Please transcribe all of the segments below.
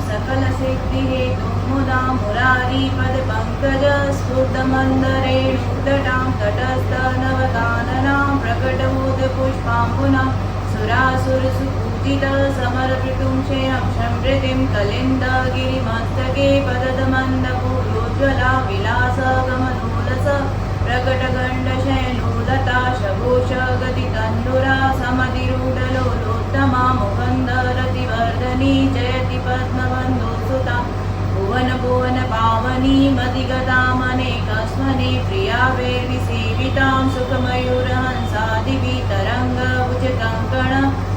सकल सिद्धि हेतु मुदा मुरारी पद पंकज स्फुटमंदरेणुतटां तटस्थ नवकाननां प्रकटबोध पुष्पाम्बुना सुरासुरसुपूजित समर्पितुं श्रेयं संवृतिं कलिन्दगिरिमस्तके पददमन्दपूर्योज्ज्वला विलासगमनोलस प्रकटगण्डशैलोदता शघोषगतितण्डुरा समधिरूढलोलोत्तमा मुकन्दरतिवर्धनी जयति पद्मबन्धुसुता भुवन भुवन पावनी मदिगतामनेकस्वने प्रिया वैर्विसेवितां सुखमयूरहंसादिवि तरङ्गभुजकङ्कण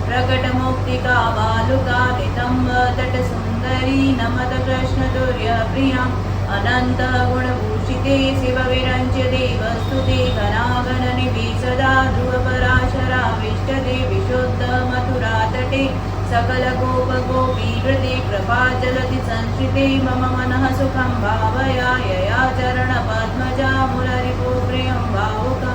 प्रकटमुक्तिका बालुका नितम्ब तटसुन्दरी नमत कृष्णतुर्यप्रियां अनन्तगुणभूषिते शिवविरञ्च्य देवस्तुते घनाघननिधि सदा ध्रुवपराशराविष्टते विशुद्धमथुरातटे सकलगोपगोपीवृते कृपाजलति संश्रिते मम मनः सुखं भावयायया चरणपद्मजा मुररिपो प्रियं भावुका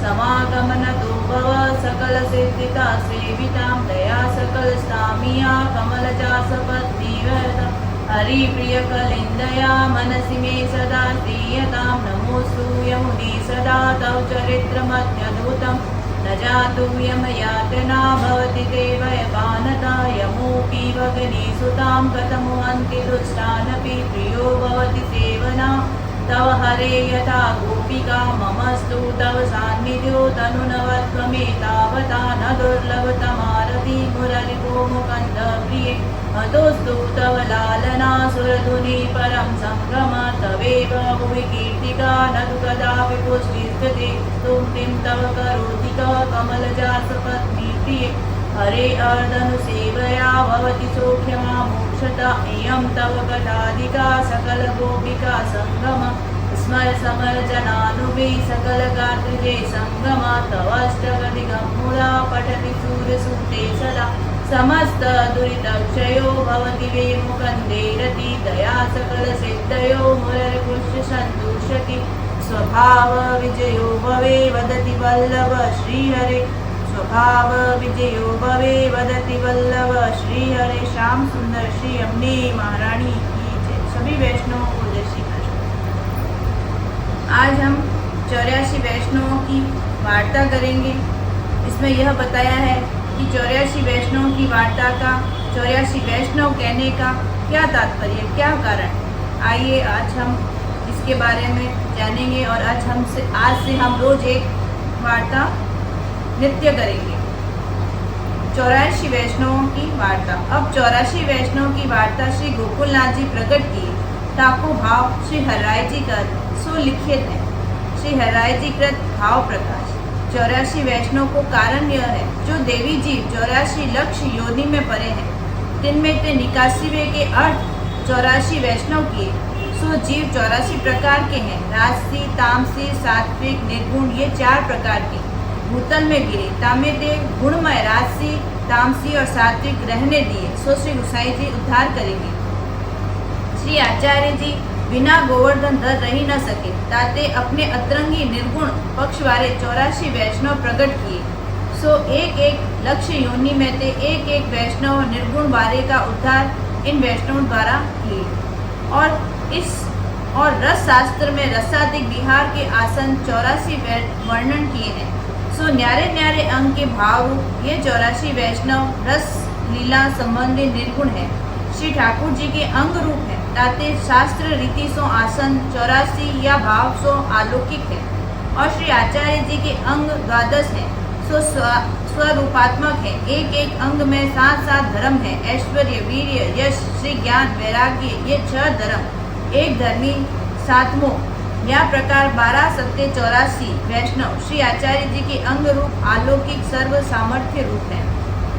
समागमनतो भव सकलसिद्धिता सेवितां दया सकलस्तामिया कमलजा सपत्नीव्रता हरिप्रियकलिन्दया मनसि मे सदा प्रीयतां नमोऽस्तु यमुने सदा तव चरित्रमत्यद्भुतं न जातु यमयातना भवति देवयपानता यमोऽपि भगिनीसुतां कथमुहन्ति दुष्टानपि प्रियो भवति सेवना तव हरे यथा गोपिका ममस्तु तव सान्निध्यो तनुनवत्वमेतावता न दुर्लभतमारति मुररिपो मुकन्द प्रिये मतोऽस्तु तव लालना सुरधुनि परं सङ्गम तवेव भुवि कीर्तिका न तु कदापि पुष्टिष्ठते स्तुतिं तव करोति कमलजा सपत्नी प्रिये हरे अर्धनुसेवया भवति सौख्यमा मोक्षता इयं तव कथाधिका सकलगोपिका सङ्गम स्मर समर जनानुभि सकलगात्रिजे सङ्गम तवष्टगतिगं मुदा पठति सूर्यसूते सदा समस्त दुरितक्षयो भवति वेमुकन्देरति दया सकलसिद्धयो मुररिपुष्य सन्तुष्यति स्वभाव विजयो भवे वदति वल्लभ श्रीहरे स्वभाव विजयो भवे वदति वल्लभ श्रीहरे। श्याम सुंदर श्री अम्बे महारानी की जय। सभी वैष्णवों को जय श्री कृष्ण। आज हम 84 वैष्णवों की वार्ता करेंगे। इसमें यह बताया है कि 84 वैष्णवों की वार्ता का 84 वैष्णव कहने का क्या तात्पर्य, क्या कारण। आइए आज हम इसके बारे में जानेंगे और आज से हम रोज एक वार्ता नृत्य करेंगे। 84 वैष्णवों की वार्ता। अब 84 वैष्णवों की वार्ता श्री गोकुलनाथ जी प्रकट किए। ठाकुर भाव श्री हरराय जी का सुलिखित है। श्री हरराय जी कृत भाव प्रकाश। 84 वैष्णव को कारण यह है जो देवी जीव 84 लक्ष्य योनि में पड़े हैं, तिनमें ते 81वें के अर्थ 84 वैष्णव किए। सो जीव 84 प्रकार के हैं। राजसी, तामसी, सात्विक, निर्गुण, ये 4 प्रकार के भूतल में गिरे। तामे ते गुणमय राजसी, तामसी और सात्विक रहने दिए। सो श्री गुसाई जी उद्धार करेंगे। श्री आचार्य जी बिना गोवर्धन धर रही न सके, ताते अपने अतरंगी निर्गुण पक्ष वाले 84 वैष्णव प्रकट किए। सो एक एक लक्ष्य योनि में ते एक एक वैष्णव निर्गुण वाले का उद्धार इन वैष्णवों द्वारा किए। और रस शास्त्र में रसाधिक विहार के आसन 84 वर्णन किए हैं। सो न्यारे न्यारे अंग के भाव रूप ये 84 वैष्णव रस लीला संबंधी निर्गुण है। श्री ठाकुर जी के अंग रूप है, ताते शास्त्र रीति सो आसन 84 या भाव सो अलौकिक है। और श्री आचार्य जी के अंग 12 है, सो स्वरूपात्मक है। एक एक अंग में 7 धर्म है। ऐश्वर्य, वीर्य, यश, श्री ज्ञान, वैराग्य, ये 6 धर्म। एक धर्मी 7वां। यह प्रकार 12 सत्य 84 वैष्णव श्री आचार्य जी के अंग रूप अलौकिक सर्व सामर्थ्य रूप है।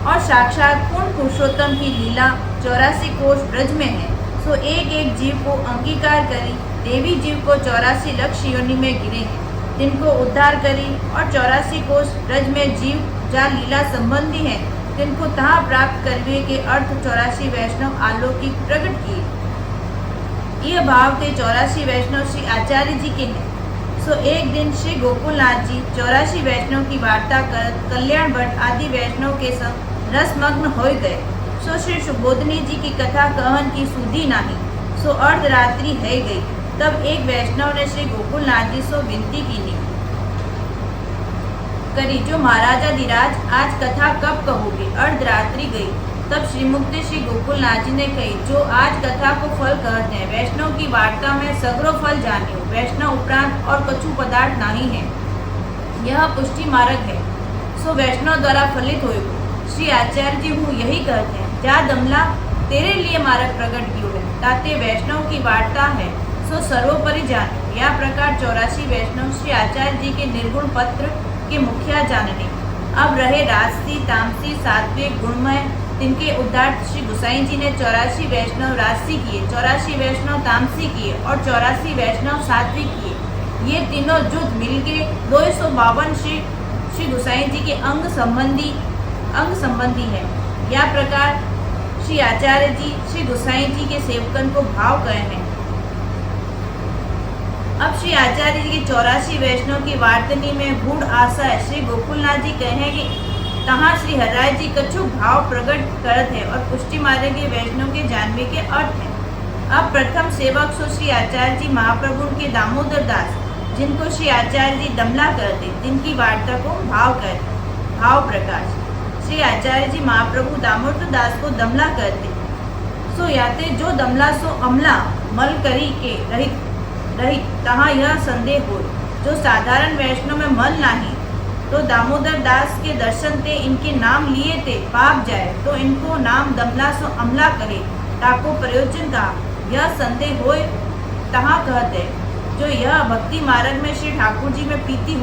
और साक्षात पूर्ण पुरुषोत्तम की लीला 84 कोष ब्रज में है। सो एक एक जीव को अंगीकार करी। देवी जीव को 84 लक्ष्य योनि में गिरे हैं, तिनको उद्धार करी। और 84 कोष ब्रज में जीव जा लीला संबंधी हैं, तिनको तहाँ प्राप्त करने के अर्थ 84 वैष्णव अलौकिक प्रकट किए। ये भाव के 84 वैष्णव श्री आचार्य जी के हैं। सो एक दिन श्री गोकुलनाथ जी 84 वैष्णव की वार्ता कर कल्याण भट्ट आदि वैष्णव के संग रसमग्न हो गए। सो श्री सुबोधनी जी की कथा कहन की सुधी नाही। सो अर्धरात्रि है गई। तब एक वैष्णव ने श्री गोकुलनाथ जी सो विनती की करी, जो महाराजा धीराज आज कथा कब कहोगे? अर्धरात्रि गई। तब श्रीमुक्त श्री गोकुलनाथ जी ने कही, जो आज कथा को फल कहते हैं, वैष्णव की वार्ता में सगरो फल जानियो। वैष्णव उपरांत और कछु पदार्थ नहीं है, यह पुष्टि मार्ग है, सो वैष्णव द्वारा फलित हो। श्री आचार्य जी हूँ यही कहते हैं, जा दमला तेरे लिए मार्ग प्रकट कियो है, ताते वैष्णव की वार्ता है, सो सर्वोपरि जानियो। यह प्रकार 84 वैष्णव श्री आचार्य जी के निर्गुण पत्र के मुखिया जानने। अब रहे राजसी, तामसी, सात्विक, गुणमय, तिनके उद्धार श्री गोसाई जी ने 84 वैष्णव राजसी किए, 84 वैष्णव तामसी किए और 84 वैष्णव सात्विक किए। ये तीनों जुट मिलके 252 श्री गोसाई जी के अंग संबंधी है। यह प्रकार श्री आचार्य जी श्री गोसाई जी के सेवकन को भाव गए हैं। अब श्री आचार्य जी के 84 वैष्णव की वार्तनी में गूढ़ आशय श्री गोकुलनाथ जी कहे कि तहाँ श्री हरराय जी कछु भाव प्रकट करत है और पुष्टि मार्ग के वैष्णव के जानवे के अर्थ है। अब प्रथम सेवक सो श्री आचार्य जी महाप्रभु के दामोदर दास, जिनको श्री आचार्य जी दमला करते, जिनकी वार्ता को भाव कहते। भाव प्रकाश श्री आचार्य जी महाप्रभु दामोदर दास को दमला करते, सो याते जो दमला सो अमला मल करी के रहित तहाँ यह संदेह हो, जो साधारण वैष्णव में मल नहीं, तो दामोदर दास के दर्शन ते इनके नाम लिए ते पाप जाए, तो इनको नाम दमला सो अमला कहे, ताको प्रयोजन का यह संदेह होए। तहाँ कहते, जो यह भक्ति मार्ग में श्री ठाकुर जी में प्रीति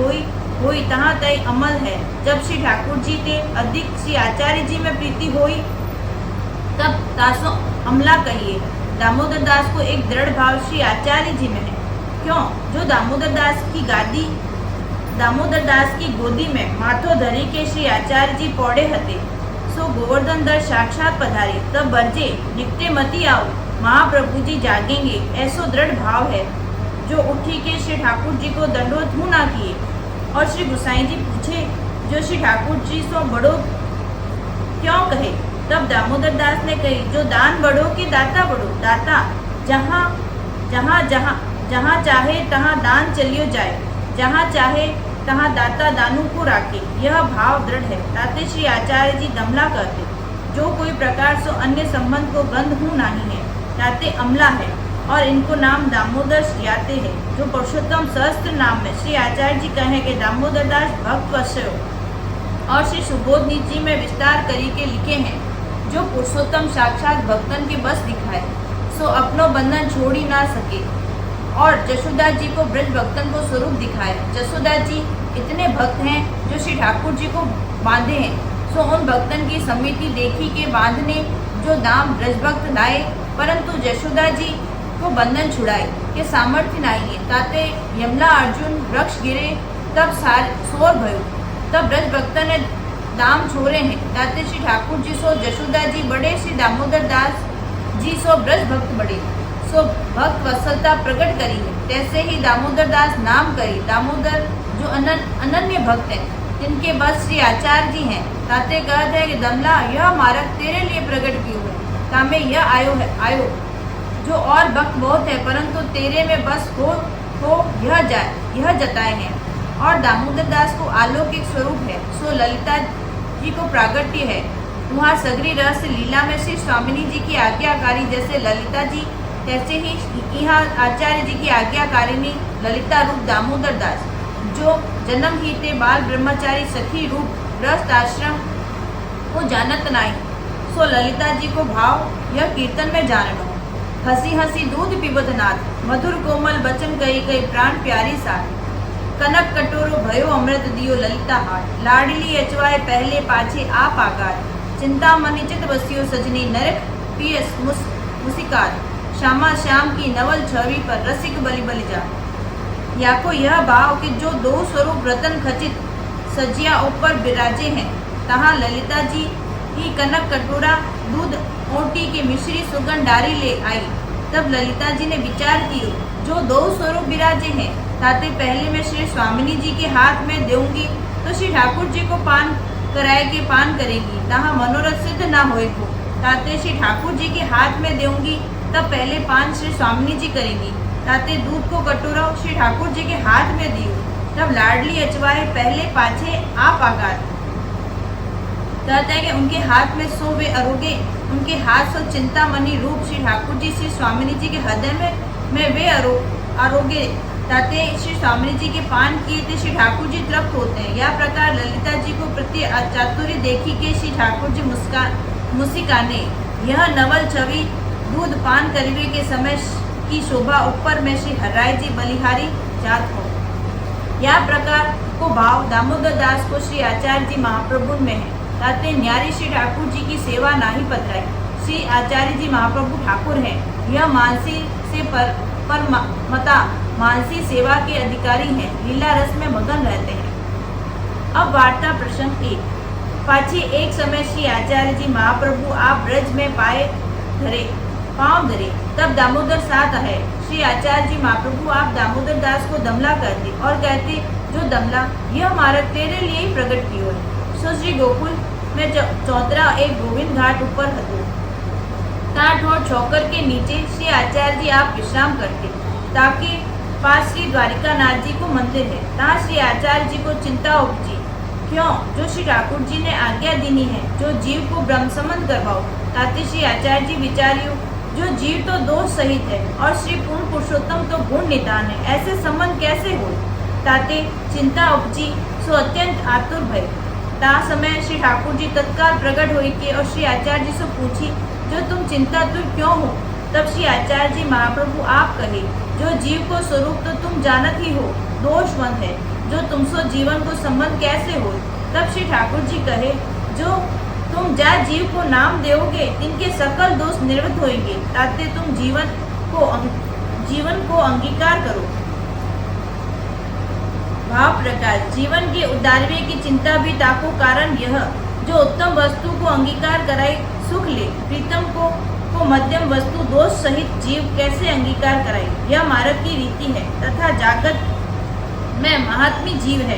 होई तहाँ तय अमल है। जब श्री ठाकुर जी ते अधिक श्री आचार्य जी में प्रीति होई, तब तासो अमला कहिए। दामोदर दास को एक दृढ़ भाव श्री आचार्य जी में है। क्यों? जो दामोदर दास की गोदी में माथो धरी के श्री आचार्य जी पौड़े हते, सो गोवर्धन दर साक्षात पधारे, तब बरजे निकटे मती आओ, महाप्रभु जी जागेंगे, ऐसो दृढ़ भाव है। जो उठी के श्री ठाकुर जी को दंडोत मुँह ना किए। और श्री गोसाई जी पूछे, जो श्री ठाकुर जी सो बड़ो क्यों कहे? तब दामोदर दास ने कही, जो दान बढ़ो कि दाता बढ़ो, दाता जहाँ चाहे तहाँ दान चलियो जाए, जहाँ चाहे तहाँ दाता दानू को राखे, यह भाव दृढ़ है। ताते श्री आचार्य जी दमला करते, जो कोई प्रकार से अन्य संबंध को बंध हूँ नहीं है, ताते अमला है और इनको नाम दामोदर याते है। जो पुरुषोत्तम सहस्त्र नाम में श्री आचार्य जी कहे कि दामोदर दास भक्त वश्यो और श्री सुबोधनी जी में विस्तार करी के लिखे हैं, जो पुरुषोत्तम साक्षात भक्तन के बस दिखाए, सो अपनो बंधन छोड़ ही ना सके और जशोदा जी को ब्रज भक्तन को स्वरूप दिखाए। जशोदा जी इतने भक्त हैं जो श्री ठाकुर जी को बांधे हैं, सो उन भक्तन की समिति देखी के बांधने जो दाम ब्रज भक्त लाए, परंतु जशोदा जी को बंधन छुड़ाए के सामर्थ्य नहीं है। ताते यमला अर्जुन वृक्ष गिरे, तब शोर भयो, तब ब्रज भक्त ने दाम छोड़े हैं। ताते श्री ठाकुर जी सो जशोदा जी बड़े, श्री दामोदर दास जी सो ब्रज भक्त बड़े, सो भक्त वत्सलता प्रकट करी है। तैसे ही दामोदर दास नाम करी। दामोदर जो अनन्य भक्त हैं, जिनके बस श्री आचार्य जी हैं, ताते कहते हैं कि दमला यह मार्ग तेरे लिए प्रकट कियो है, तामे यह आयो जो और भक्त बहुत है, परंतु तेरे में बस हो यह जताए हैं। और दामोदर दास को अलौकिक स्वरूप है, सो ललिता जी को प्रागट्य है। वहाँ सगरी रहस्य लीला में श्री स्वामिनी जी की आज्ञाकारी जैसे ललिता जी, तैसे ही यहाँ आचार्य जी की आज्ञाकारिणी ललिता रूप दामोदर दास, जो जन्म ही ते बाल ब्रह्मचारी सखी रूप गृहस्थ आश्रम को जानत नाई, सो ललिता जी को भाव यह कीर्तन में जाननो। हंसी हंसी दूध पीबत नाथ, मधुर कोमल बचन कही प्राण प्यारी साथ, कनक कटोरो भयो अमृत दियो ललिता हाथ, लाडली अचवाए पहले पाछे आप आकार, चिंता मनि चित बसियो सजनी नरक पियस मुसिकात, श्यामा श्याम की नवल छवि पर रसिक बलि बलि जा। या को यह भाव कि जो दो स्वरूप रतन खचित सजिया ऊपर विराजे हैं, तहाँ ललिता जी ही कनक कटोरा दूध ओटी की मिश्री सुगंध डारी ले आई। तब ललिता जी ने विचार कियो, जो दो स्वरूप विराजे हैं, ताते पहले मैं श्री स्वामिनी जी के हाथ में दूंगी, तो श्री ठाकुर जी को पान कराए के पान करेगी, तहाँ मनोरथ सिद्ध ना होए को। ताते श्री ठाकुर जी के हाथ में दूंगी तब पहले पान श्री स्वामिनी जी करेंगी। ताते दूध को कटोरा श्री ठाकुर जी के हाथ में दियो तब लाडली अचवाए पहले पाछे आप आगात। कहते हैं कि उनके हाथ में सो वे अरोगे, उनके हाथ सो चिंतामणि रूप श्री ठाकुर जी श्री स्वामिनी जी के हृदय में वे आरोगे। ताते श्री स्वामिनी जी के पान किए थे श्री ठाकुर जी तृप्त होते हैं। यह प्रकार ललिता जी को प्रति चातुर्य देखी के श्री ठाकुर जी मुस्काने। यह नवल छवि दूध पान करीबे के समय की शोभा ऊपर में श्री हर्राय जी बलिहारी जात हो। यह प्रकार को भाव दामोदर दास को श्री आचार्य जी महाप्रभु में है। ताते न्यारी श्री ठाकुर जी की सेवा नाही पतराई। श्री आचार्य जी महाप्रभु ठाकुर हैं। यह मानसी से पर मता मानसी सेवा के अधिकारी हैं, लीला रस में मगन रहते हैं। अब वार्ता प्रसंग 1। पाछी एक समय श्री आचार्य जी महाप्रभु आप ब्रज में पांव धरे तब दामोदर साथ आए। श्री आचार्य जी महाप्रभु आप दामोदर दास को दमला करते और कहते, जो दमला यह मार्ग तेरे लिए ही प्रकट कियो है। सो श्री गोकुल में चौतरा एक गोविंद घाट ऊपर हतो। टाट और छोकर के नीचे श्री आचार्य जी आप विश्राम करते। ताकि पास श्री द्वारिकानाथ जी को मंदिर है। तहाँ श्री आचार्य जी को चिंता उपजी, क्यों जो श्री ठाकुर जी ने आज्ञा दीनी है जो जीव को ब्रह्म संबंध करवाओ। ताते श्री आचार्य जी विचारियो, जो जीव तो दोष सहित है और श्री पूर्ण पुरुषोत्तम तो गुण निदान है, ऐसे संबंध कैसे हो। ताते चिंता उपजी सो अत्यंत आतुर भय। ता समय श्री ठाकुर जी तत्काल प्रकट हुई के और श्री आचार्य जी से पूछी, जो तुम चिंतातुर क्यों हो। तब श्री आचार्य जी महाप्रभु आप कहे, जो जीव को स्वरूप तो तुम जानत ही हो, दोषवंत है, जो तुमसो जीवन को संबंध कैसे हो। तब श्री ठाकुर जी कहे, जो तुम जा जीव को नाम दोगे इनके सकल दोष निवृत्त होंगे। ताते तुम जीवन को अंगीकार करो। भाव प्रकाश जीवन के उद्धारवे की चिंता भी ताको कारण यह, जो उत्तम वस्तु को अंगीकार कराए सुख ले, प्रीतम को मध्यम वस्तु दोष सहित जीव कैसे अंगीकार कराए। यह मार्ग की रीति है तथा जागत में महात्मी जीव है,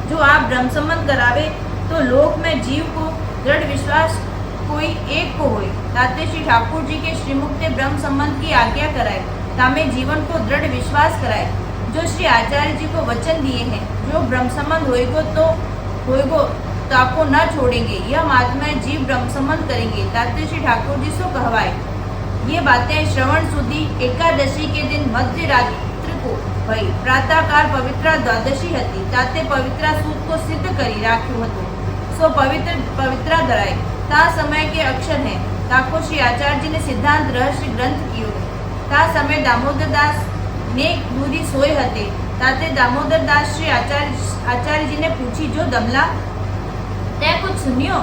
जो आप ब्रह्म संबंध करावे तो लोक में जीव को दृढ़ विश्वास कोई एक को होए। ताते श्री ठाकुर जी के श्रीमुख ब्रह्म संबंध की आज्ञा कराए, तामे जीवन को दृढ़ विश्वास कराए। जो श्री आचार्य जी को वचन दिए हैं, जो ब्रह्म संबंध होएगो ताको न छोड़ेंगे, यह महात्मा जीव ब्रह्म संबंध करेंगे। ताते श्री ठाकुर जी सो कहवाए। ये बातें श्रवण सुधी एकादशी के दिन मध्य रात्रि को भई। प्रातःकाल पवित्रा द्वादशी हती। ताते पवित्रा सूत को सिद्ध करी राख्यो हतो। सो पवित्रा धराए। ता समय के अक्षर हैं, ताको श्री आचार्य जी ने सिद्धांत रहस्य ग्रंथ कियो। ता समय दामोदर दास ने दूरी सोए हते। ताते दामोदर दास श्री आचार्य जी ने पूछी, जो दमला तै कुछ सुनियो।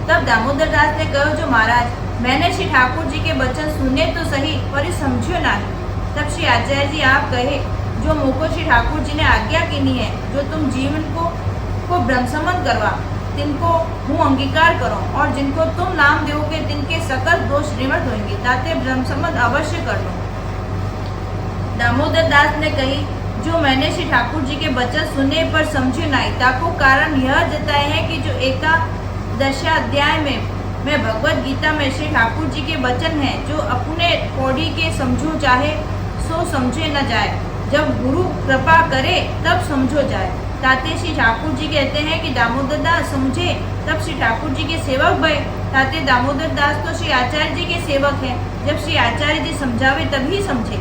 तब दामोदर दास ने कहो, जो महाराज मैंने श्री ठाकुर जी के वचन सुने तो सही पर समझियो नहीं। तब श्री आचार्य जी आप कहे, जो मुझको श्री ठाकुर जी ने आज्ञा कीनी है, जो तुम जीवन को ब्रह्म संबंध करवा, तिनको हूँ अंगीकार करो और जिनको तुम नाम दोगे तिनके सकल दोष निवृत्त होंगे। ताते ब्रह्म संबंध अवश्य कर लो। दामोदर दास ने कही, जो मैंने श्री ठाकुर जी के वचन सुने पर समझे नहीं, ताको कारण यह जताए है कि जो एकादशाध्याय में भगवत गीता में श्री ठाकुर जी के वचन हैं, जो अपने पौड़ी के समझो चाहे सो समझे न जाए, जब गुरु कृपा करे तब समझो जाए। ताते श्री ठाकुर जी कहते हैं कि दामोदर दास समझे तब श्री ठाकुर जी के सेवक भय। ताते दामोदर दास तो श्री आचार्य जी के सेवक हैं, जब श्री आचार्य जी समझावे तभी समझे।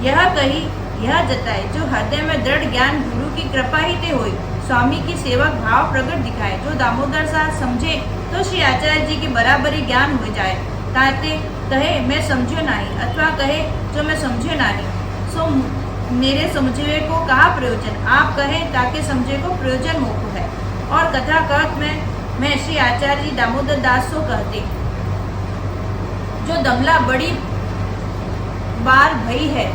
यह कही यह जताए, जो हृदय में दृढ़ ज्ञान गुरु की कृपा ही ते होई, स्वामी की सेवक भाव प्रकट दिखाए। जो दामोदर दास समझे तो श्री आचार्य जी की बराबरी ज्ञान हो जाए। ताते कहे मैं समझो नहीं, अथवा कहे जो मैं समझे नहीं, सो मेरे समझे को कहा प्रयोजन। आप कहें ताकि समझे को प्रयोजन मोको है। और कथा कहत में श्री आचार्य जी दामोदर दास को कहते, जो दमला बड़ी बार भई है,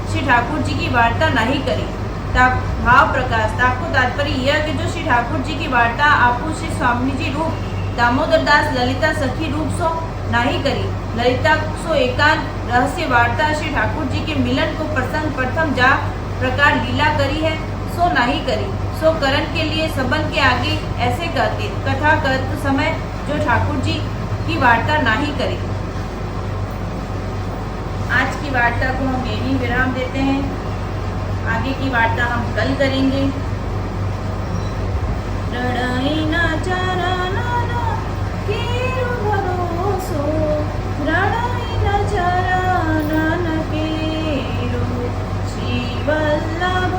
श्री ठाकुर जी की वार्ता नहीं करी। भाव प्रकाश ताको तात्पर्य यह कि जो श्री ठाकुर जी की वार्ता आपू श्री स्वामी जी रूप दामोदर दास ललिता सखी रूप सो नहीं करी। ललिता सो एकांत रहस्य वार्ता श्री ठाकुर जी के मिलन को प्रथम जा प्रकार लीला करी है, सो नहीं करी। सो करण के लिए सबन के आगे ऐसे कहते, कथा करते समय जो ठाकुर जी की वार्ता नहीं करें। आज की वार्ता को हम यहीं विराम देते हैं। आगे की वार्ता हम कल करेंगे। रणैना चरणन केरु भरोसो, रणैना चरणन केरु, श्री वल्लभ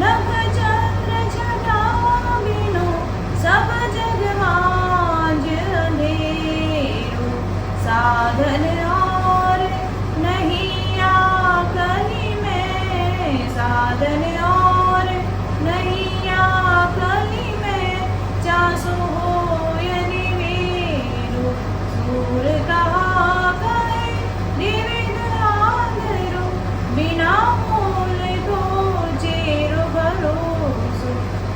नभ चंद्र जटा बिनु, सब जग मांझ अंधेरो, साधन और नहीं आकली में, साधन और नहीं आकली में, चासो होयनि वीरु, सूर कहा कहे विविध आंधरो, बिना मूल को चेरो भरोसो,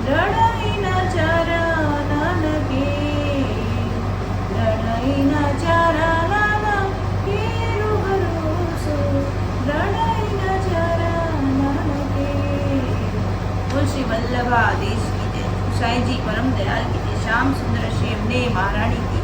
रणैना चरणन केरु, रणैना चरणन केरु भरोसो, रणैना चरणन केरु। बोल श्री वल्लभाधीश की जय, साईं जी परम दयाल की जय, श्याम सुंदर श्री अम्बे महारानी की